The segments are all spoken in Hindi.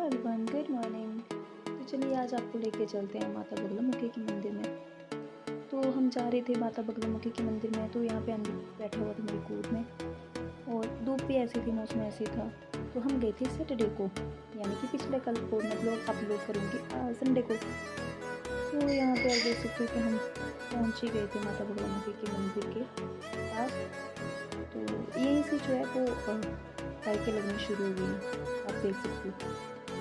Everyone, good morning. तो चलिए आज आपको लेके चलते हैं माता बगलामुखी के मंदिर में। तो हम जा रहे थे माता बगलामुखी के मंदिर में। तो यहाँ पे अंदर बैठा हुआ था मेरी गोद में और धूप भी ऐसी थी, मौसम ऐसी था। तो हम गए थे सैटरडे को, यानी कि पिछले कल को, मतलब अपलोड करूँगी संडे को। तो यहाँ पे आप देख सकते हो कि हम पहुँच ही गए थे माता बगलामुखी के मंदिर के पास। तो यहीं से जो है वो बाइकें लगनी शुरू हो गई, आप देख सकते हो,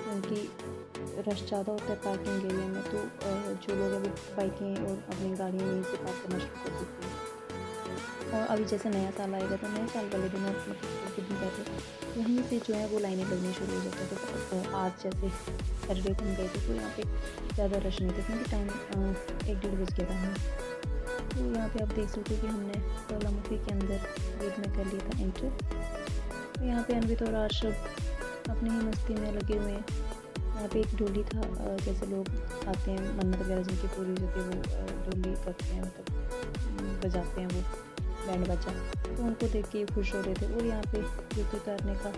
क्योंकि रश ज़्यादा होता है पार्किंग एरिया में। तो जो लोग हैं वो बाइकें और अपनी गाड़ियाँ यहीं से पार्क करना शुरू कर देते हैं। और अभी जैसे नया साल आएगा तो नए साल वाले दिन, मतलब कुछ दिन पहले यहीं से जो है वो लाइनें लगनी शुरू हो जाती है। तो आज जैसे सैटरडे को हम गए थे तो यहाँ पे ज़्यादा रश नहीं था, क्योंकि टाइम 1-1:30 बज गया था हमें। तो यहाँ पे आप देख सकते हो कि हमने बगलामुखी के अंदर गेट में कर लिया था एंटर। तो यहाँ पे अनवित और आर्शव अपनी ही मस्ती में लगे हुए हैं। यहाँ पे एक डोली था, जैसे लोग आते हैं मन्नत वगैरह जिनकी पूरी होती है वो डोली करते हैं, मतलब बजाते हैं वो बैंड बजा। तो उनको देख के खुश हो रहे थे। और यहाँ पे जूते उतारने का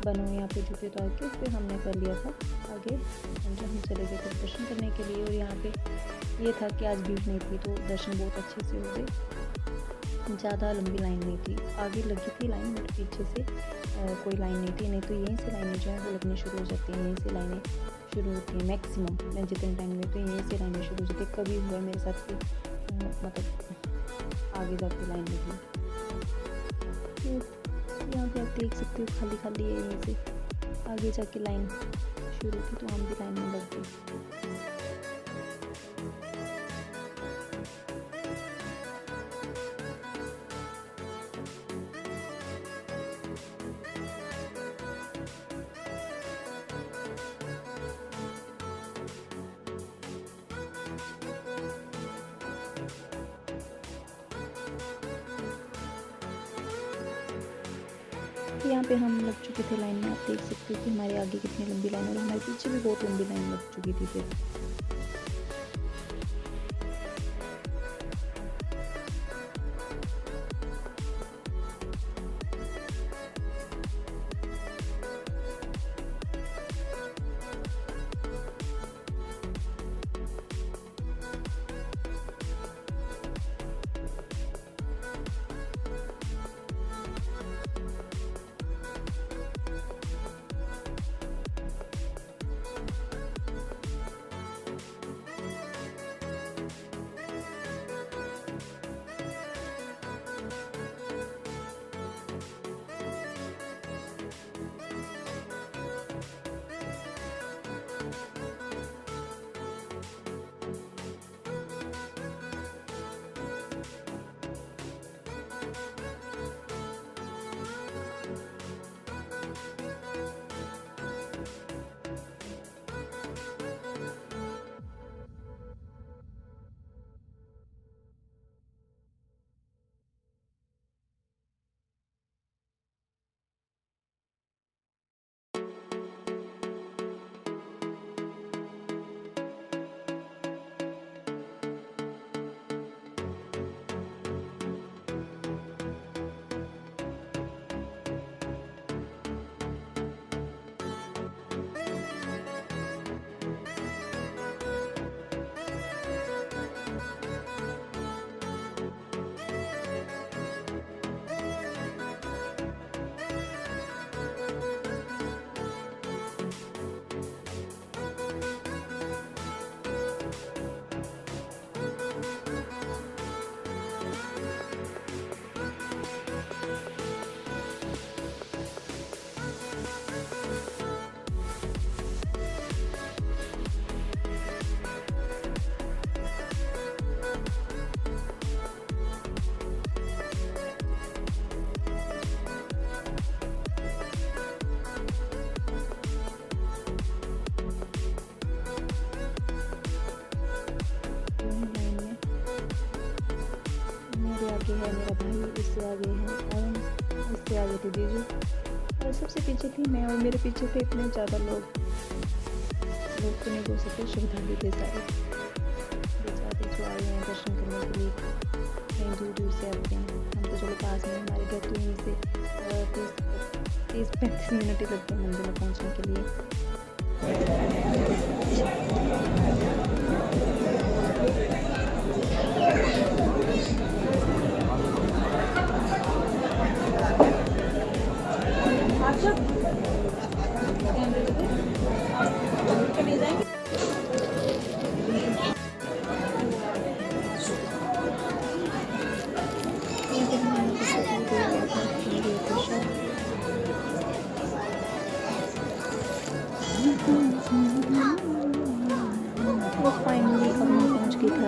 बनो, यहाँ पे जूते उतार के फिर हमने कर लिया था आगे एंटर। हम चले गए थे दर्शन करने के लिए। और यहाँ पे ये था कि आज भीड़ नहीं थी तो दर्शन बहुत अच्छे से हो गए। ज़्यादा लंबी लाइन नहीं थी, आगे लगी थी लाइन बट पीछे से कोई लाइन नहीं थी। नहीं तो यहीं से लाइनें जो है वो लगनी शुरू हो जाती हैं, यहीं से लाइनें शुरू होती हैं मैक्सिमम। मैं जितने टाइम में तो यहीं से लाइनें शुरू हो जाती है। कभी हुआ मेरे साथ कि मतलब आगे जाके लाइन लगी। तो यहाँ पे आप देख सकते हो खाली खाली है, यहीं से आगे जाके लाइन शुरू थी तो हम भी लाइन में लग गए। यहाँ पे हम लग चुके थे लाइन में। आप देख सकते हो कि हमारे आगे कितनी लंबी लाइन है और हमारे पीछे भी बहुत लंबी लाइन लग चुकी थी फिर। आगे है मेरा भाई, इससे आगे है अरुण, इससे आगे थे जीजू और सबसे पीछे थी मैं। और मेरे पीछे थे इतने ज़्यादा लोग तो नहीं बोल सकते, श्रद्धालु थे सारे बेचारे जो आए हैं दर्शन करने के लिए, कहीं दूर दूर से आते हैं। हम तो चलो पास में, हमारे घर तो यहीं से 30-35 मिनट ही लगते हैं मंदिर में पहुँचने के लिए।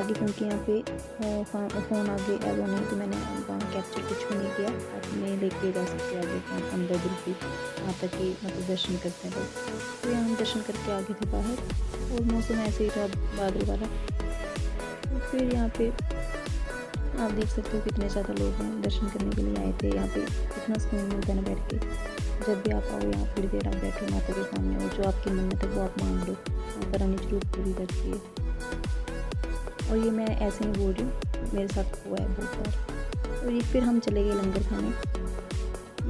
लगी क्योंकि यहाँ पे फ़ोन आगे एलो नहीं, तो मैंने वहाँ कैप्चर कुछ भी नहीं किया। अपने लेके जा सकते आगे फ़ोन अंदर बिल्कुल वहाँ तक कि मतलब दर्शन करते हैं लोग। तो यहाँ हम दर्शन करके आ गए थे बाहर और मौसम ऐसे ही था बादल वाला। तो फिर यहाँ पे आप देख सकते हो कितने ज़्यादा लोग हैं दर्शन करने के लिए आए थे। यहाँ पे इतना सुकून मिलता है ना बैठ के। जब भी आप आओ यहाँ थोड़ी देर आप बैठो माता के सामने और जो आपकी मन्नत है वो आप मांग लो, माता रानी जरूर पूरी करती है। और ये मैं ऐसे नहीं बोल रही हूँ, मेरे साथ हुआ है बहुत बार। और ये फिर हम चले गए लंगर खाने।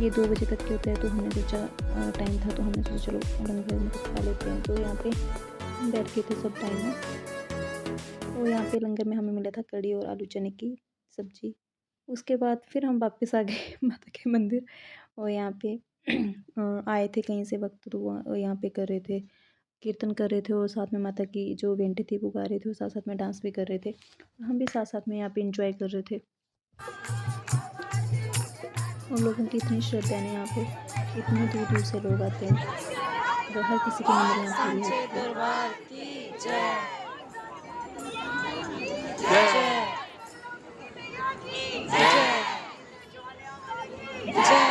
ये 2 बजे तक के होता है, तो हमने सोचा टाइम था तो हमने सोचा चलो लंगर में कुछ खा लेते हैं। तो यहाँ पे बैठ गए थे सब टाइम में। और यहाँ पे लंगर में हमें मिला था कढ़ी और आलू चने की सब्ज़ी। उसके बाद फिर हम वापस आ गए माता के मंदिर। और यहाँ पे आए थे कहीं से वक्त, तो यहाँ पे कर रहे थे, कीर्तन कर रहे थे और साथ में माता की जो बेंटे थी वो गा रहे थे और साथ साथ में डांस भी कर रहे थे। हम भी साथ साथ में यहाँ पे इंजॉय कर रहे थे। उन लोगों की इतनी श्रद्धा है यहाँ पे, इतनी दूर दूर से लोग आते हैं, तो हर किसी के मंदिर यहाँ पूरी सांचे होती है। दरबार की जय जय जय जय।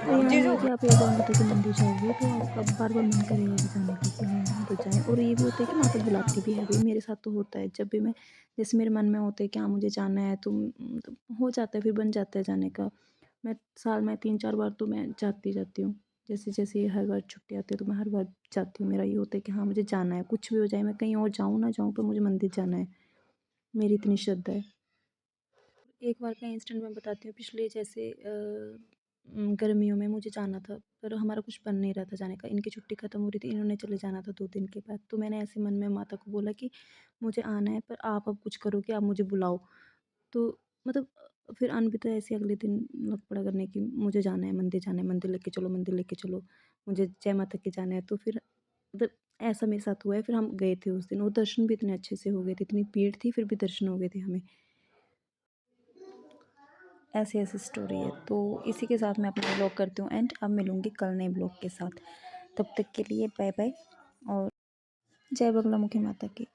और यहाँ ये है कि आप एक बार माता के मंदिर जाओगे तो आपका बार बार मन करेगा कि जाने का, कि हाँ हम तो जाएँ। और ये भी होता है कि माता बुलाती भी है भाई, मेरे साथ तो होता है। जब भी मैं, जैसे मेरे मन में होता है कि हाँ मुझे जाना है, तो हो जाता है, फिर बन जाता है जाने का। मैं साल में 3-4 बार तो मैं जाती हूँ। जैसे जैसे हर बार छुट्टी आती है तो मैं हर बार जाती हूँ। मेरा ये होता है कि हाँ मुझे जाना है, कुछ भी हो जाए, मैं कहीं और जाऊँ ना जाऊँ, पर मुझे मंदिर जाना है। मेरी इतनी श्रद्धा है। एक बार का इंसिडेंट मैं बताती हूँ। पिछले जैसे गर्मियों में मुझे जाना था, पर हमारा कुछ बन नहीं रहा था जाने का। इनकी छुट्टी ख़त्म हो रही थी, इन्होंने चले जाना था 2 दिन के बाद। तो मैंने ऐसे मन में माता को बोला कि मुझे आना है, पर आप अब कुछ करो कि आप मुझे बुलाओ। तो मतलब फिर अन भी तो ऐसे अगले दिन लग पड़ा करने की मुझे जाना है, मंदिर जाना है, मंदिर लेके चलो, मंदिर लेके चलो, मुझे जय माता की जाना है। तो फिर मतलब ऐसा मेरे साथ हुआ है। फिर हम गए थे उस दिन और दर्शन भी इतने अच्छे से हो गए थे, इतनी भीड़ थी फिर भी दर्शन हो गए थे हमें। ऐसी ऐसी स्टोरी है। तो इसी के साथ मैं अपना ब्लॉग करती हूँ एंड अब मिलूँगी कल नए ब्लॉग के साथ। तब तक के लिए बाय बाय और जय बगलामुखी माता की।